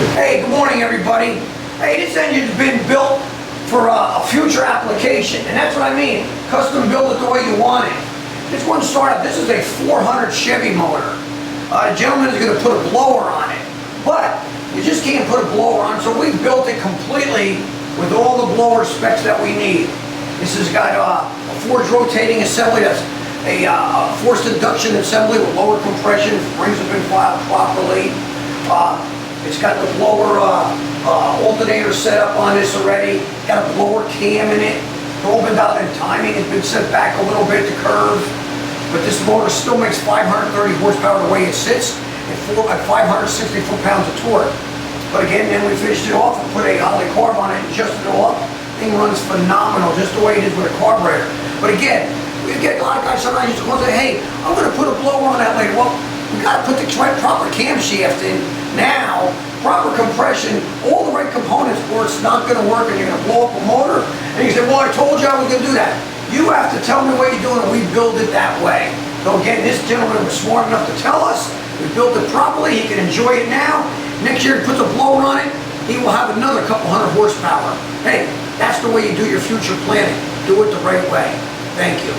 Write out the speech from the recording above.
Hey, good morning everybody. Hey, this engine's been built for a future application, and that's what I mean. Custom build it the way you want it. This one startup, this is a 400 Chevy motor. The gentleman is going to put a blower on it, but you just can't put a blower on, so we built it completely with all the blower specs that we need. This has got a forged rotating assembly, that's a forced induction assembly with lower compression, springs have been filed properly. It's got the blower alternator set up on this already. Got a blower cam in it. Opened out and timing has been set back a little bit to curve. But this motor still makes 530 horsepower the way it sits and 560 foot-pounds of torque. But again, then we finished it off and put a Holly carb on it and adjusted it all up. Thing runs phenomenal, just the way it is with a carburetor. But again, we get a lot of guys sometimes used to say, hey, I'm going to put a blower on that later. Well, we got to put the proper camshaft in now, proper compression, all the right components, or it's not going to work and you're going to blow up a motor. And you say, well, I told you I was going to do that. You have to tell me what you're doing and we build it that way. So again, this gentleman was smart enough to tell us. We built it properly. He can enjoy it now. Next year he puts a blower on it, he will have another couple hundred horsepower. Hey, that's the way you do your future planning. Do it the right way. Thank you.